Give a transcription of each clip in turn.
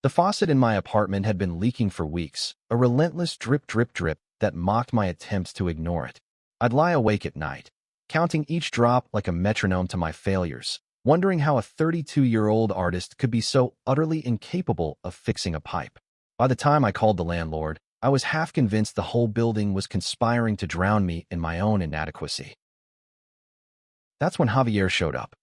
The faucet in my apartment had been leaking for weeks, a relentless drip, drip, drip that mocked my attempts to ignore it. I'd lie awake at night, counting each drop like a metronome to my failures, wondering how a 32-year-old artist could be so utterly incapable of fixing a pipe. By the time I called the landlord, I was half convinced the whole building was conspiring to drown me in my own inadequacy. That's when Javier showed up.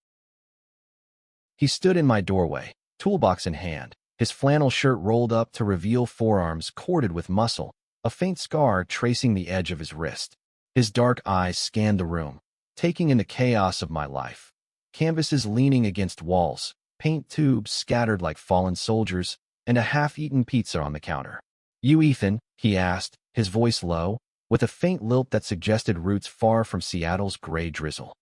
He stood in my doorway, toolbox in hand, his flannel shirt rolled up to reveal forearms corded with muscle, a faint scar tracing the edge of his wrist. His dark eyes scanned the room, taking in the chaos of my life. Canvases leaning against walls, paint tubes scattered like fallen soldiers, and a half-eaten pizza on the counter. "You Ethan?" he asked, his voice low, with a faint lilt that suggested roots far from Seattle's gray drizzle.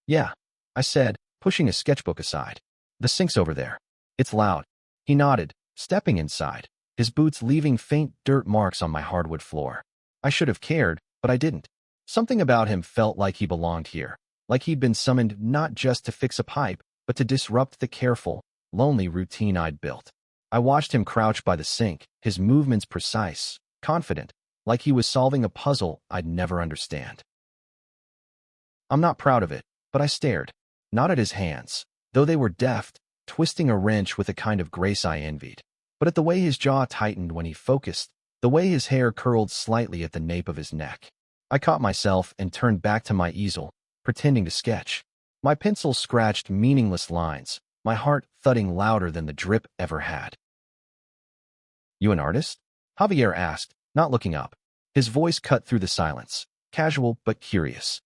"Yeah," I said, pushing a sketchbook aside. "The sink's over there. It's loud." He nodded, stepping inside, his boots leaving faint dirt marks on my hardwood floor. I should have cared, but I didn't. Something about him felt like he belonged here, like he'd been summoned not just to fix a pipe, but to disrupt the careful, lonely routine I'd built. I watched him crouch by the sink, his movements precise, confident, like he was solving a puzzle I'd never understand. I'm not proud of it, but I stared, not at his hands, though they were deft, twisting a wrench with a kind of grace I envied, but at the way his jaw tightened when he focused, the way his hair curled slightly at the nape of his neck. I caught myself and turned back to my easel, pretending to sketch. My pencil scratched meaningless lines, my heart thudding louder than the drip ever had. "You an artist?" Javier asked, not looking up. His voice cut through the silence, casual but curious.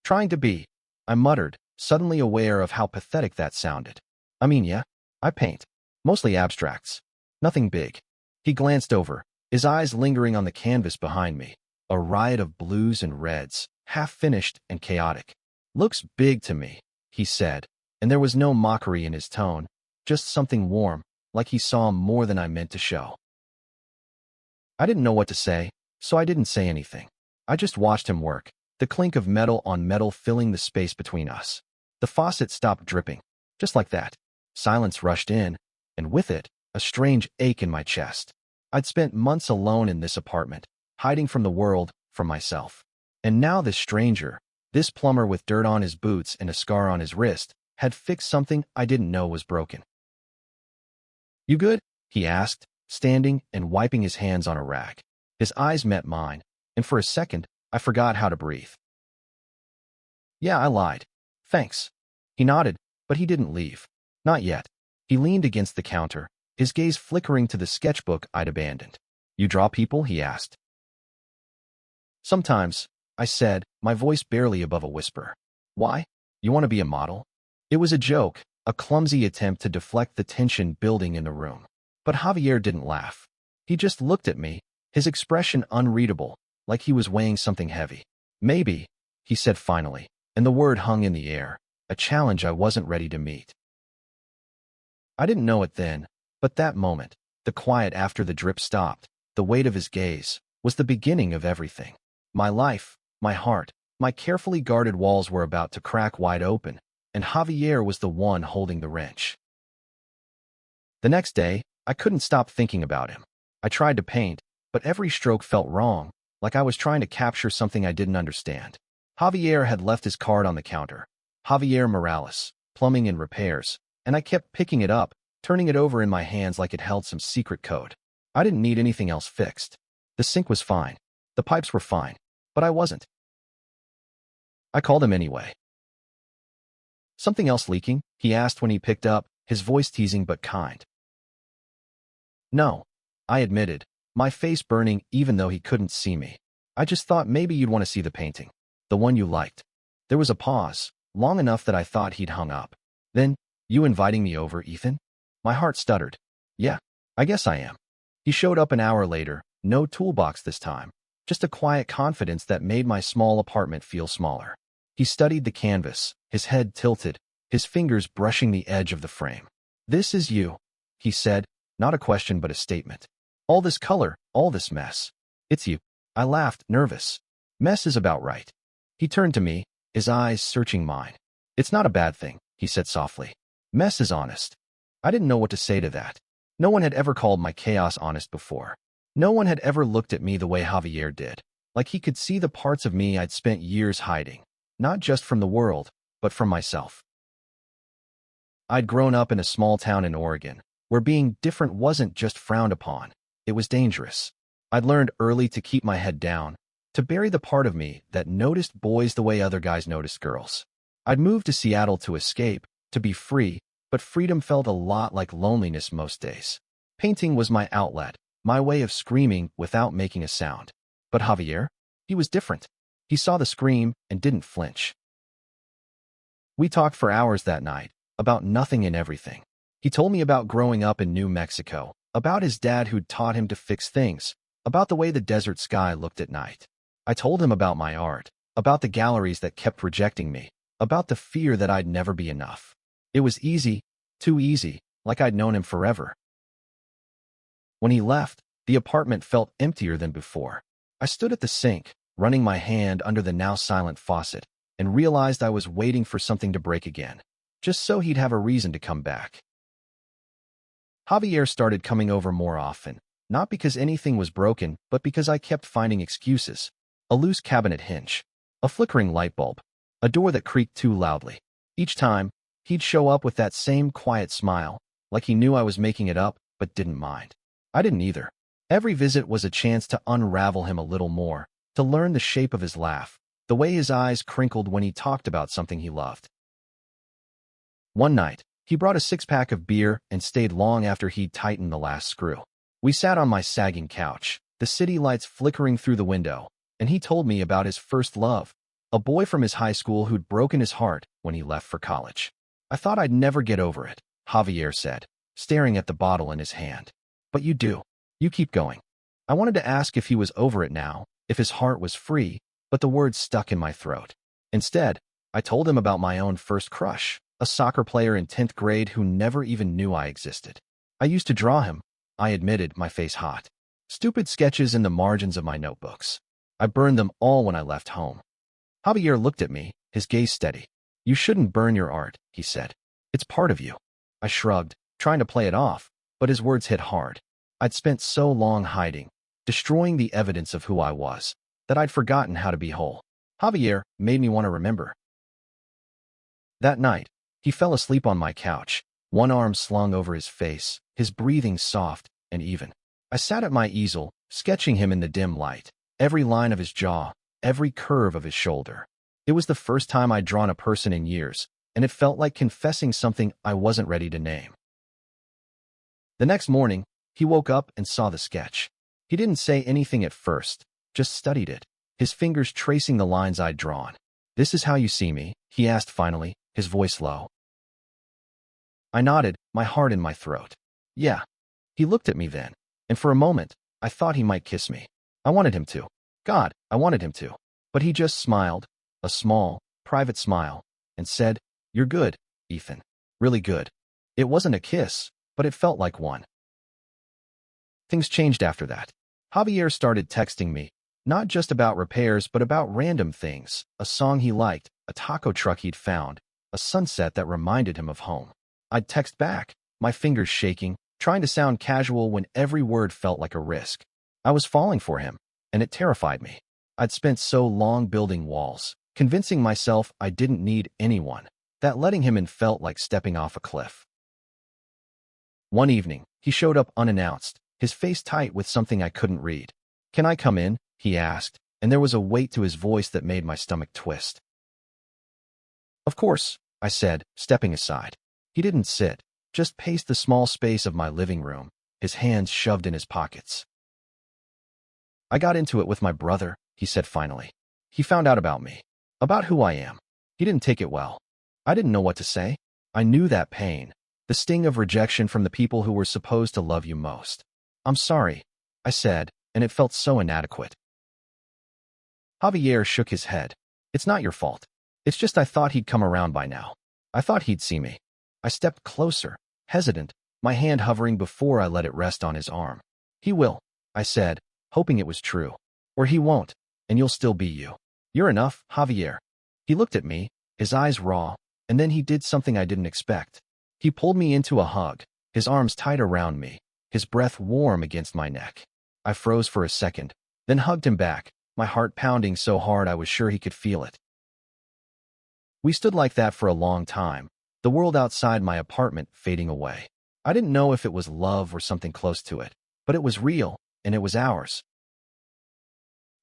"Trying to be," I muttered, suddenly aware of how pathetic that sounded. "I mean, yeah, I paint. Mostly abstracts. Nothing big." He glanced over, his eyes lingering on the canvas behind me, a riot of blues and reds, half-finished and chaotic. "Looks big to me," he said, and there was no mockery in his tone, just something warm, like he saw more than I meant to show. I didn't know what to say, so I didn't say anything. I just watched him work, the clink of metal on metal filling the space between us. The faucet stopped dripping, just like that. Silence rushed in, and with it, a strange ache in my chest. I'd spent months alone in this apartment, hiding from the world, from myself. And now this stranger, this plumber with dirt on his boots and a scar on his wrist, had fixed something I didn't know was broken. "You good?" he asked, standing and wiping his hands on a rag. His eyes met mine, and for a second, I forgot how to breathe. "Yeah," I lied. "Thanks." He nodded, but he didn't leave. Not yet. He leaned against the counter, his gaze flickering to the sketchbook I'd abandoned. "You draw people?" he asked. "Sometimes," I said, my voice barely above a whisper. "Why? You want to be a model?" It was a joke, a clumsy attempt to deflect the tension building in the room. But Javier didn't laugh. He just looked at me, his expression unreadable, like he was weighing something heavy. "Maybe," he said finally, and the word hung in the air, a challenge I wasn't ready to meet. I didn't know it then, but that moment, the quiet after the drip stopped, the weight of his gaze, was the beginning of everything. My life, my heart, my carefully guarded walls were about to crack wide open, and Javier was the one holding the wrench. The next day, I couldn't stop thinking about him. I tried to paint, but every stroke felt wrong, like I was trying to capture something I didn't understand. Javier had left his card on the counter. Javier Morales, plumbing and repairs, and I kept picking it up, turning it over in my hands like it held some secret code. I didn't need anything else fixed. The sink was fine. The pipes were fine, but I wasn't. I called him anyway. "Something else leaking?" he asked when he picked up, his voice teasing but kind. "No," I admitted, my face burning even though he couldn't see me. "I just thought maybe you'd want to see the painting. The one you liked." There was a pause, long enough that I thought he'd hung up. Then, "You inviting me over, Ethan?" My heart stuttered. "Yeah, I guess I am." He showed up an hour later, no toolbox this time, just a quiet confidence that made my small apartment feel smaller. He studied the canvas, his head tilted, his fingers brushing the edge of the frame. "This is you," he said, not a question but a statement. "All this color, all this mess. It's you." I laughed, nervous. "Mess is about right." He turned to me, his eyes searching mine. "It's not a bad thing," he said softly. "Mess is honest." I didn't know what to say to that. No one had ever called my chaos honest before. No one had ever looked at me the way Javier did, like he could see the parts of me I'd spent years hiding, not just from the world, but from myself. I'd grown up in a small town in Oregon, where being different wasn't just frowned upon, it was dangerous. I'd learned early to keep my head down, to bury the part of me that noticed boys the way other guys noticed girls. I'd moved to Seattle to escape, to be free, but freedom felt a lot like loneliness most days. Painting was my outlet, my way of screaming without making a sound. But Javier? He was different. He saw the scream and didn't flinch. We talked for hours that night, about nothing and everything. He told me about growing up in New Mexico, about his dad who'd taught him to fix things, about the way the desert sky looked at night. I told him about my art, about the galleries that kept rejecting me, about the fear that I'd never be enough. It was easy, too easy, like I'd known him forever. When he left, the apartment felt emptier than before. I stood at the sink, running my hand under the now silent faucet, and realized I was waiting for something to break again, just so he'd have a reason to come back. Javier started coming over more often, not because anything was broken, but because I kept finding excuses. A loose cabinet hinge, a flickering light bulb, a door that creaked too loudly. Each time, he'd show up with that same quiet smile, like he knew I was making it up, but didn't mind. I didn't either. Every visit was a chance to unravel him a little more, to learn the shape of his laugh, the way his eyes crinkled when he talked about something he loved. One night, he brought a six-pack of beer and stayed long after he'd tightened the last screw. We sat on my sagging couch, the city lights flickering through the window, and he told me about his first love, a boy from his high school who'd broken his heart when he left for college. I thought I'd never get over it, Javier said, staring at the bottle in his hand. But you do. You keep going. I wanted to ask if he was over it now, if his heart was free, but the words stuck in my throat. Instead, I told him about my own first crush, a soccer player in 10th grade who never even knew I existed. I used to draw him, I admitted, my face hot. Stupid sketches in the margins of my notebooks. I burned them all when I left home. Javier looked at me, his gaze steady. You shouldn't burn your art, he said. It's part of you. I shrugged, trying to play it off, but his words hit hard. I'd spent so long hiding, destroying the evidence of who I was, that I'd forgotten how to be whole. Javier made me want to remember. That night, he fell asleep on my couch, one arm slung over his face, his breathing soft and even. I sat at my easel, sketching him in the dim light, every line of his jaw, every curve of his shoulder. It was the first time I'd drawn a person in years, and it felt like confessing something I wasn't ready to name. The next morning, he woke up and saw the sketch. He didn't say anything at first, just studied it, his fingers tracing the lines I'd drawn. This is how you see me, he asked finally, his voice low. I nodded, my heart in my throat. Yeah. He looked at me then, and for a moment, I thought he might kiss me. I wanted him to. God, I wanted him to. But he just smiled, a small, private smile, and said, You're good, Ethan. Really good. It wasn't a kiss, but it felt like one. Things changed after that. Javier started texting me, not just about repairs but about random things, a song he liked, a taco truck he'd found, a sunset that reminded him of home. I'd text back, my fingers shaking, trying to sound casual when every word felt like a risk. I was falling for him, and it terrified me. I'd spent so long building walls, convincing myself I didn't need anyone, that letting him in felt like stepping off a cliff. One evening, he showed up unannounced, his face tight with something I couldn't read. Can I come in? He asked, and there was a weight to his voice that made my stomach twist. Of course, I said, stepping aside. He didn't sit, just paced the small space of my living room, his hands shoved in his pockets. I got into it with my brother, he said finally. He found out about me, about who I am. He didn't take it well. I didn't know what to say. I knew that pain, the sting of rejection from the people who were supposed to love you most. I'm sorry, I said, and it felt so inadequate. Javier shook his head. It's not your fault. It's just I thought he'd come around by now. I thought he'd see me. I stepped closer, hesitant, my hand hovering before I let it rest on his arm. He will, I said, hoping it was true. Or he won't, and you'll still be you. You're enough, Javier. He looked at me, his eyes raw, and then he did something I didn't expect. He pulled me into a hug, his arms tight around me, his breath warm against my neck. I froze for a second, then hugged him back, my heart pounding so hard I was sure he could feel it. We stood like that for a long time, the world outside my apartment fading away. I didn't know if it was love or something close to it, but it was real, and it was ours.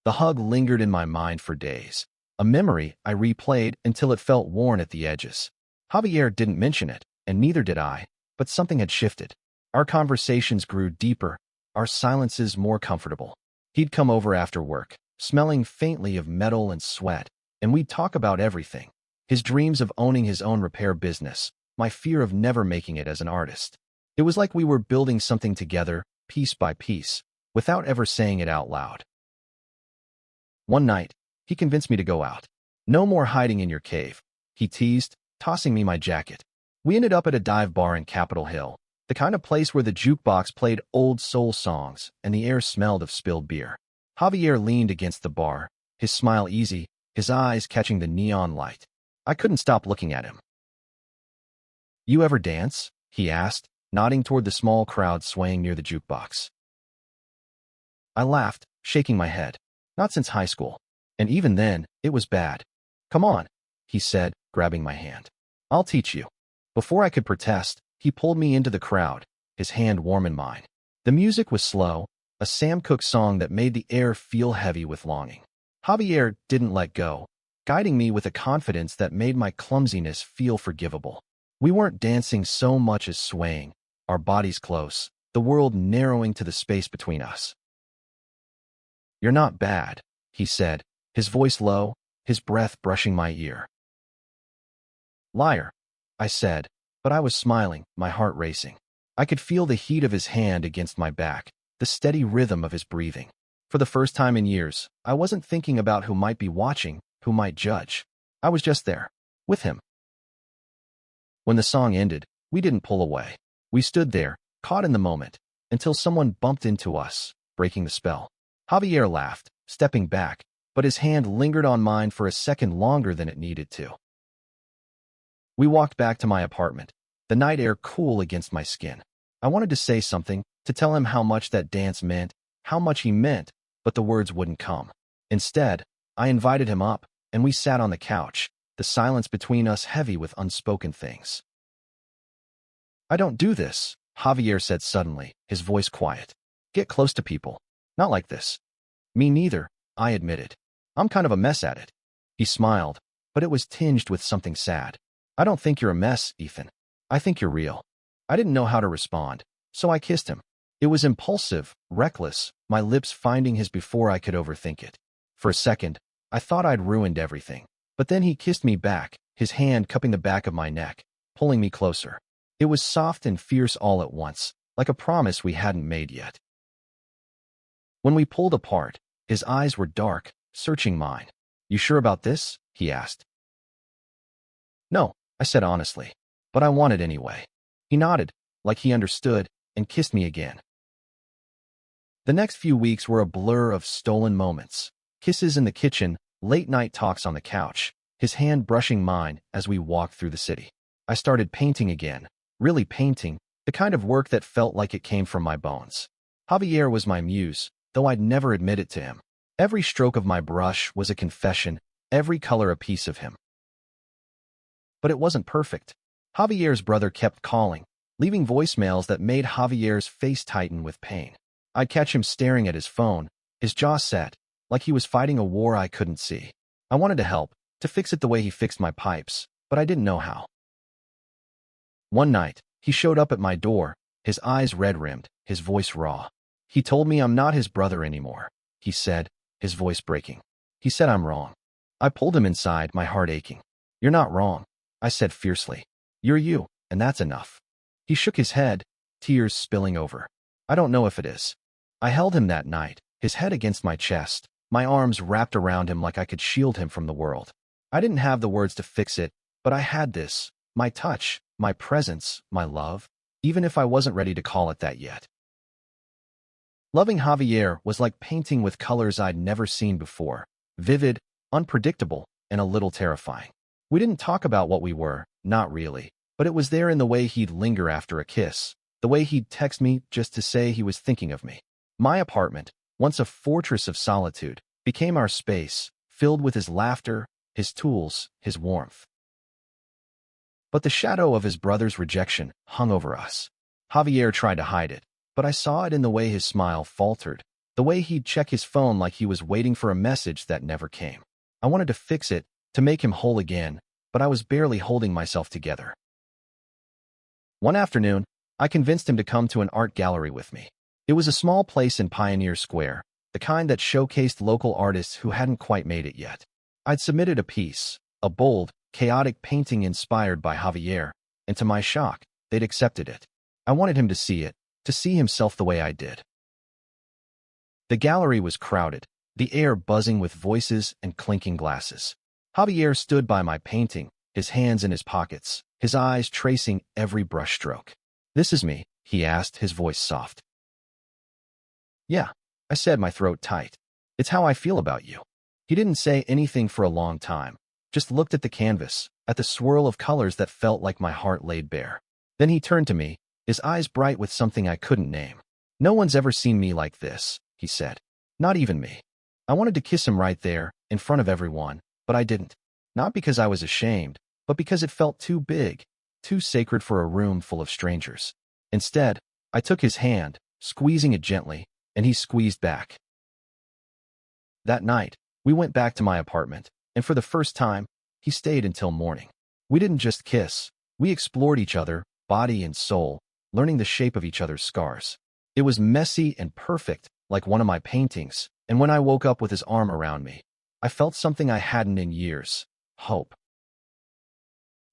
The hug lingered in my mind for days, a memory I replayed until it felt worn at the edges. Javier didn't mention it, and neither did I, but something had shifted. Our conversations grew deeper, our silences more comfortable. He'd come over after work, smelling faintly of metal and sweat, and we'd talk about everything. His dreams of owning his own repair business, my fear of never making it as an artist. It was like we were building something together, piece by piece, without ever saying it out loud. One night, he convinced me to go out. No more hiding in your cave, he teased, tossing me my jacket. We ended up at a dive bar in Capitol Hill, the kind of place where the jukebox played old soul songs and the air smelled of spilled beer. Javier leaned against the bar, his smile easy, his eyes catching the neon light. I couldn't stop looking at him. "You ever dance?" he asked, nodding toward the small crowd swaying near the jukebox. I laughed, shaking my head. Not since high school. And even then, it was bad. "Come on," he said, grabbing my hand. "I'll teach you." Before I could protest, he pulled me into the crowd, his hand warm in mine. The music was slow, a Sam Cooke song that made the air feel heavy with longing. Javier didn't let go, guiding me with a confidence that made my clumsiness feel forgivable. We weren't dancing so much as swaying, our bodies close, the world narrowing to the space between us. "You're not bad," he said, his voice low, his breath brushing my ear. "Liar," I said, but I was smiling, my heart racing. I could feel the heat of his hand against my back, the steady rhythm of his breathing. For the first time in years, I wasn't thinking about who might be watching, who might judge. I was just there, with him. When the song ended, we didn't pull away. We stood there, caught in the moment, until someone bumped into us, breaking the spell. Javier laughed, stepping back, but his hand lingered on mine for a second longer than it needed to. We walked back to my apartment, the night air cool against my skin. I wanted to say something, to tell him how much that dance meant, how much he meant, but the words wouldn't come. Instead, I invited him up, and we sat on the couch, the silence between us heavy with unspoken things. "I don't do this," Javier said suddenly, his voice quiet. "Get close to people. Not like this." "Me neither," I admitted. "I'm kind of a mess at it." He smiled, but it was tinged with something sad. "I don't think you're a mess, Ethan. I think you're real." I didn't know how to respond, so I kissed him. It was impulsive, reckless, my lips finding his before I could overthink it. For a second, I thought I'd ruined everything. But then he kissed me back, his hand cupping the back of my neck, pulling me closer. It was soft and fierce all at once, like a promise we hadn't made yet. When we pulled apart, his eyes were dark, searching mine. "You sure about this?" he asked. "No," I said honestly, "but I want it anyway." He nodded, like he understood, and kissed me again. The next few weeks were a blur of stolen moments. Kisses in the kitchen, late-night talks on the couch, his hand brushing mine as we walked through the city. I started painting again, really painting, the kind of work that felt like it came from my bones. Javier was my muse, though I'd never admit it to him. Every stroke of my brush was a confession, every color a piece of him. But it wasn't perfect. Javier's brother kept calling, leaving voicemails that made Javier's face tighten with pain. I'd catch him staring at his phone, his jaw set, like he was fighting a war I couldn't see. I wanted to help, to fix it the way he fixed my pipes, but I didn't know how. One night, he showed up at my door, his eyes red-rimmed, his voice raw. He told me I'm not his brother anymore, he said, his voice breaking. He said I'm wrong. I pulled him inside, my heart aching. "You're not wrong," I said fiercely. "You're you, and that's enough." He shook his head, tears spilling over. "I don't know if it is." I held him that night, his head against my chest, my arms wrapped around him like I could shield him from the world. I didn't have the words to fix it, but I had this, my touch, my presence, my love, even if I wasn't ready to call it that yet. Loving Javier was like painting with colors I'd never seen before, vivid, unpredictable, and a little terrifying. We didn't talk about what we were, not really, but it was there in the way he'd linger after a kiss, the way he'd text me just to say he was thinking of me. My apartment, once a fortress of solitude, became our space, filled with his laughter, his tools, his warmth. But the shadow of his brother's rejection hung over us. Javier tried to hide it, but I saw it in the way his smile faltered, the way he'd check his phone like he was waiting for a message that never came. I wanted to fix it, to make him whole again, but I was barely holding myself together. One afternoon, I convinced him to come to an art gallery with me. It was a small place in Pioneer Square, the kind that showcased local artists who hadn't quite made it yet. I'd submitted a piece, a bold, chaotic painting inspired by Javier, and to my shock, they'd accepted it. I wanted him to see himself the way I did. The gallery was crowded, the air buzzing with voices and clinking glasses. Javier stood by my painting, his hands in his pockets, his eyes tracing every brushstroke. "This is me?" he asked, his voice soft. "Yeah," I said, my throat tight. "It's how I feel about you." He didn't say anything for a long time, just looked at the canvas, at the swirl of colors that felt like my heart laid bare. Then he turned to me, his eyes bright with something I couldn't name. "No one's ever seen me like this," he said. "Not even me." I wanted to kiss him right there, in front of everyone, but I didn't. Not because I was ashamed, but because it felt too big, too sacred for a room full of strangers. Instead, I took his hand, squeezing it gently, and he squeezed back. That night, we went back to my apartment, and for the first time, he stayed until morning. We didn't just kiss, we explored each other, body and soul, learning the shape of each other's scars. It was messy and perfect, like one of my paintings, and when I woke up with his arm around me, I felt something I hadn't in years: hope.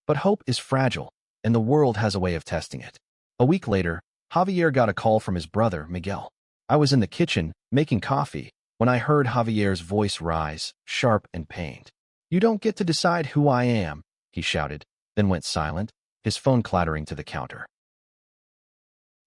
But hope is fragile, and the world has a way of testing it. A week later, Javier got a call from his brother, Miguel. I was in the kitchen, making coffee, when I heard Javier's voice rise, sharp and pained. "You don't get to decide who I am," he shouted, then went silent, his phone clattering to the counter.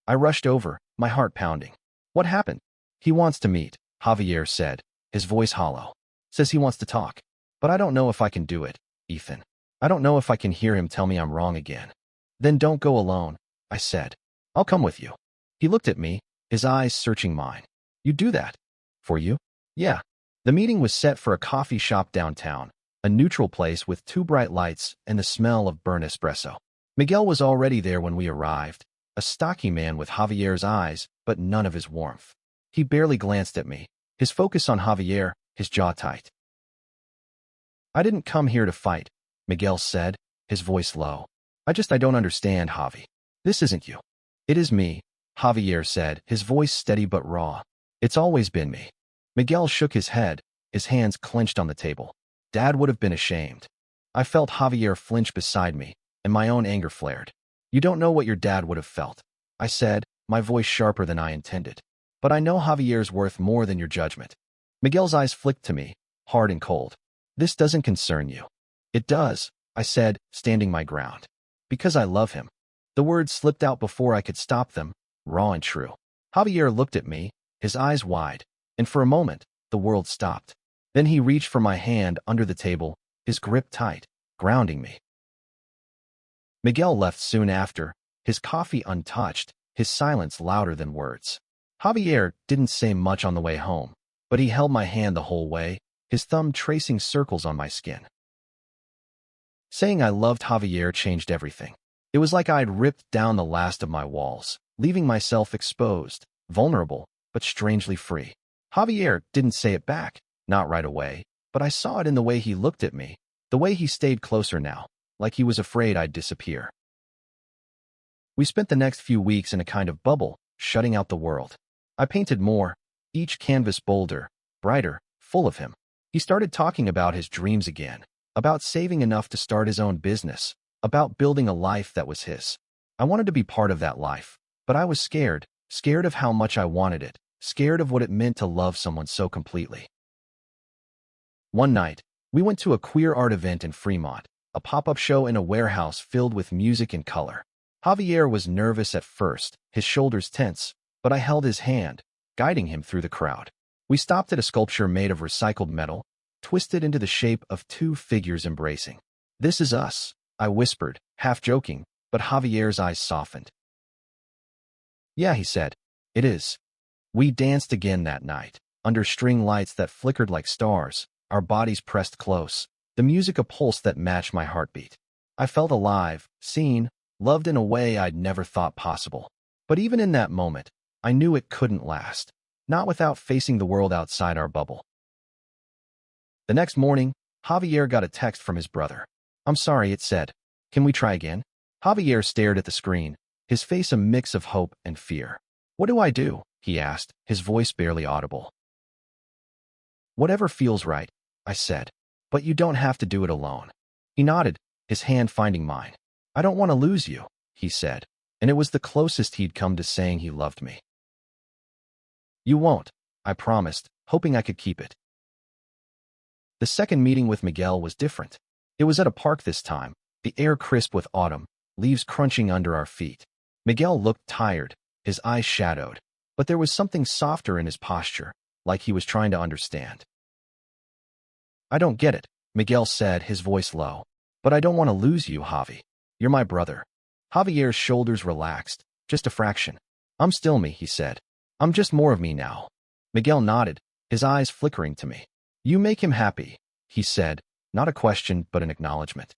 I rushed over, my heart pounding. "What happened?" "He wants to meet," Javier said, his voice hollow. "Says he wants to talk. But I don't know if I can do it, Ethan. I don't know if I can hear him tell me I'm wrong again." "Then don't go alone," I said. "I'll come with you." He looked at me, his eyes searching mine. "You do that? For you?" "Yeah." The meeting was set for a coffee shop downtown, a neutral place with 2 bright lights and the smell of burnt espresso. Miguel was already there when we arrived, a stocky man with Javier's eyes, but none of his warmth. He barely glanced at me, his focus on Javier, his jaw tight. "I didn't come here to fight," Miguel said, his voice low. I don't understand, Javi. This isn't you." "It is me," Javier said, his voice steady but raw. "It's always been me." Miguel shook his head, his hands clenched on the table. "Dad would have been ashamed." I felt Javier flinch beside me, and my own anger flared. "You don't know what your dad would have felt," I said, my voice sharper than I intended. "But I know Javier's worth more than your judgment." Miguel's eyes flicked to me, hard and cold. "This doesn't concern you." "It does," I said, standing my ground. "Because I love him." The words slipped out before I could stop them, raw and true. Javier looked at me, his eyes wide, and for a moment, the world stopped. Then he reached for my hand under the table, his grip tight, grounding me. Miguel left soon after, his coffee untouched, his silence louder than words. Javier didn't say much on the way home, but he held my hand the whole way, his thumb tracing circles on my skin. Saying I loved Javier changed everything. It was like I'd ripped down the last of my walls, leaving myself exposed, vulnerable, but strangely free. Javier didn't say it back, not right away, but I saw it in the way he looked at me, the way he stayed closer now, like he was afraid I'd disappear. We spent the next few weeks in a kind of bubble, shutting out the world. I painted more, each canvas bolder, brighter, full of him. He started talking about his dreams again, about saving enough to start his own business, about building a life that was his. I wanted to be part of that life, but I was scared of how much I wanted it, scared of what it meant to love someone so completely. One night, we went to a queer art event in Fremont, a pop-up show in a warehouse filled with music and color. Javier was nervous at first, his shoulders tense, but I held his hand, guiding him through the crowd. We stopped at a sculpture made of recycled metal, twisted into the shape of 2 figures embracing. "This is us," I whispered, half joking, but Javier's eyes softened. Yeah, he said. It is. We danced again that night, under string lights that flickered like stars, our bodies pressed close, the music a pulse that matched my heartbeat. I felt alive, seen, loved in a way I'd never thought possible. But even in that moment, I knew it couldn't last, not without facing the world outside our bubble. The next morning, Javier got a text from his brother. I'm sorry, it said. Can we try again? Javier stared at the screen, his face a mix of hope and fear. What do I do? He asked, his voice barely audible. Whatever feels right, I said. But you don't have to do it alone. He nodded, his hand finding mine. I don't want to lose you, he said, and it was the closest he'd come to saying he loved me. You won't, I promised, hoping I could keep it. The second meeting with Miguel was different. It was at a park this time, the air crisp with autumn, leaves crunching under our feet. Miguel looked tired, his eyes shadowed, but there was something softer in his posture, like he was trying to understand. I don't get it, Miguel said, his voice low. But I don't want to lose you, Javi. You're my brother. Javier's shoulders relaxed, just a fraction. I'm still me, he said. I'm just more of me now. Miguel nodded, his eyes flickering to me. You make him happy, he said, not a question but an acknowledgement.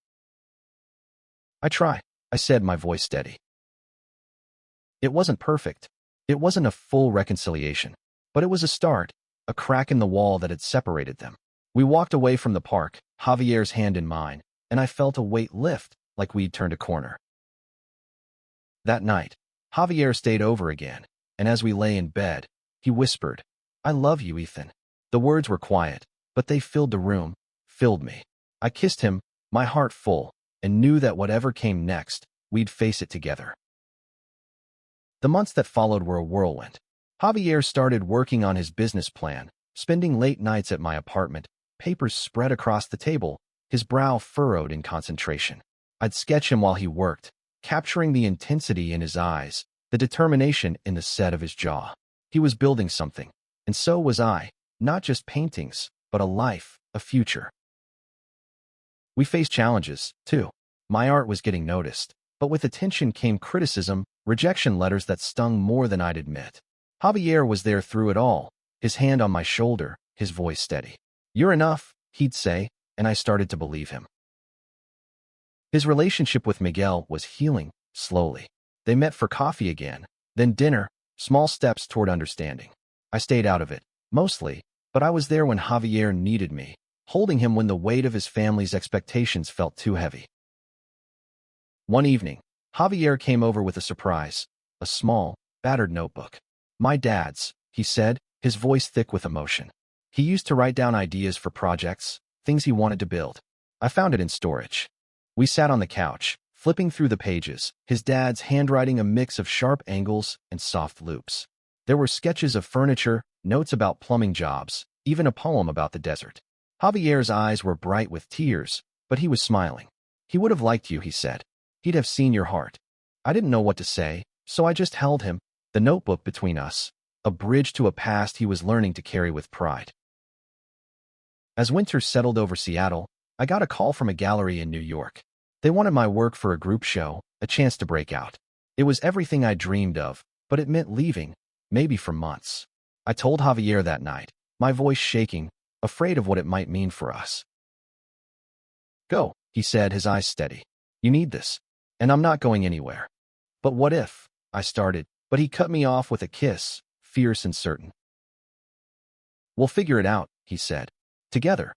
I try, I said, my voice steady. It wasn't perfect. It wasn't a full reconciliation, but it was a start, a crack in the wall that had separated them. We walked away from the park, Javier's hand in mine, and I felt a weight lift, like we'd turned a corner. That night, Javier stayed over again, and as we lay in bed, he whispered, I love you, Ethan. The words were quiet, but they filled the room, filled me. I kissed him, my heart full, and knew that whatever came next, we'd face it together. The months that followed were a whirlwind. Javier started working on his business plan, spending late nights at my apartment, papers spread across the table, his brow furrowed in concentration. I'd sketch him while he worked, capturing the intensity in his eyes, the determination in the set of his jaw. He was building something, and so was I, not just paintings, but a life, a future. We faced challenges, too. My art was getting noticed, but with attention came criticism, rejection letters that stung more than I'd admit. Javier was there through it all, his hand on my shoulder, his voice steady. You're enough, he'd say, and I started to believe him. His relationship with Miguel was healing, slowly. They met for coffee again, then dinner, small steps toward understanding. I stayed out of it, mostly, but I was there when Javier needed me, holding him when the weight of his family's expectations felt too heavy. One evening, Javier came over with a surprise, a small, battered notebook. My dad's, he said, his voice thick with emotion. He used to write down ideas for projects, things he wanted to build. I found it in storage. We sat on the couch, flipping through the pages, his dad's handwriting a mix of sharp angles and soft loops. There were sketches of furniture, notes about plumbing jobs, even a poem about the desert. Javier's eyes were bright with tears, but he was smiling. He would have liked you, he said. He'd have seen your heart. I didn't know what to say, so I just held him, the notebook between us, a bridge to a past he was learning to carry with pride. As winter settled over Seattle, I got a call from a gallery in New York. They wanted my work for a group show, a chance to break out. It was everything I dreamed of, but it meant leaving, maybe for months. I told Javier that night, my voice shaking, afraid of what it might mean for us. Go, he said, his eyes steady. You need this, and I'm not going anywhere. But what if? I started, but he cut me off with a kiss, fierce and certain. We'll figure it out, he said. Together.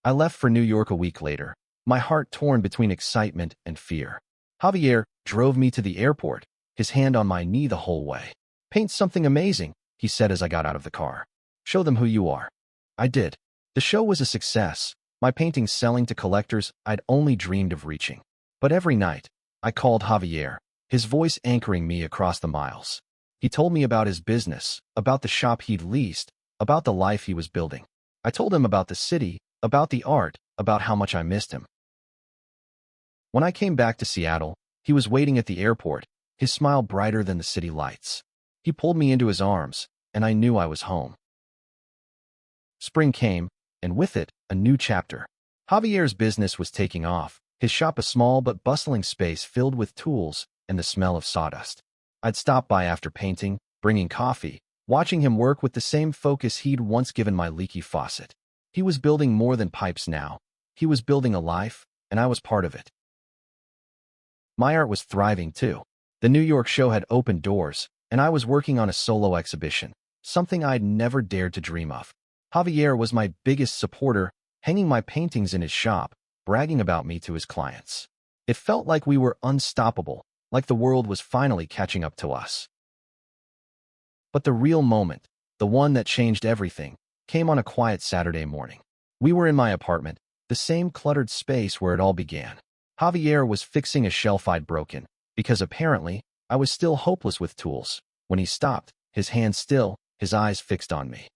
I left for New York a week later, my heart torn between excitement and fear. Javier drove me to the airport, his hand on my knee the whole way. Paint something amazing, he said as I got out of the car. Show them who you are. I did. The show was a success, my paintings selling to collectors I'd only dreamed of reaching. But every night, I called Javier, his voice anchoring me across the miles. He told me about his business, about the shop he'd leased, about the life he was building. I told him about the city, about the art, about how much I missed him. When I came back to Seattle, he was waiting at the airport, his smile brighter than the city lights. He pulled me into his arms, and I knew I was home. Spring came, and with it, a new chapter. Javier's business was taking off, his shop a small but bustling space filled with tools and the smell of sawdust. I'd stop by after painting, bringing coffee, watching him work with the same focus he'd once given my leaky faucet. He was building more than pipes now. He was building a life, and I was part of it. My art was thriving too. The New York show had opened doors, and I was working on a solo exhibition, something I'd never dared to dream of. Javier was my biggest supporter, hanging my paintings in his shop, bragging about me to his clients. It felt like we were unstoppable, like the world was finally catching up to us. But the real moment, the one that changed everything, came on a quiet Saturday morning. We were in my apartment, the same cluttered space where it all began. Javier was fixing a shelf I'd broken, because apparently I was still hopeless with tools. When he stopped, his hands still, his eyes fixed on me.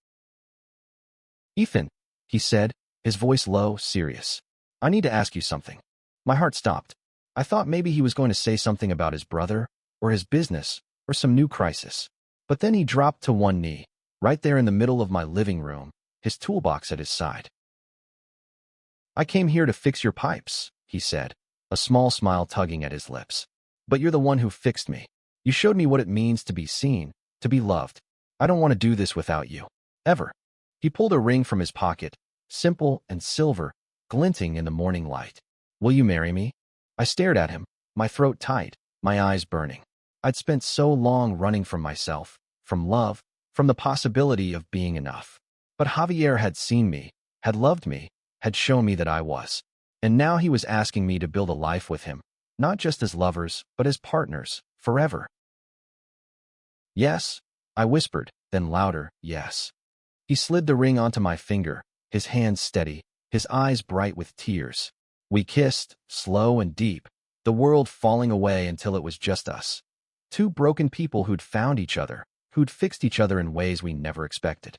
"Ethan," he said, his voice low, serious. "I need to ask you something." My heart stopped. I thought maybe he was going to say something about his brother, or his business, or some new crisis. But then he dropped to one knee, right there in the middle of my living room, his toolbox at his side. "I came here to fix your pipes," he said, a small smile tugging at his lips. "But you're the one who fixed me. You showed me what it means to be seen, to be loved. I don't want to do this without you. Ever." He pulled a ring from his pocket, simple and silver, glinting in the morning light. "Will you marry me?" I stared at him, my throat tight, my eyes burning. I'd spent so long running from myself, from love, from the possibility of being enough. But Javier had seen me, had loved me, had shown me that I was. And now he was asking me to build a life with him, not just as lovers, but as partners, forever. "Yes," I whispered, then louder, "yes." He slid the ring onto my finger, his hands steady, his eyes bright with tears. We kissed, slow and deep, the world falling away until it was just us. Two broken people who'd found each other, who'd fixed each other in ways we never expected.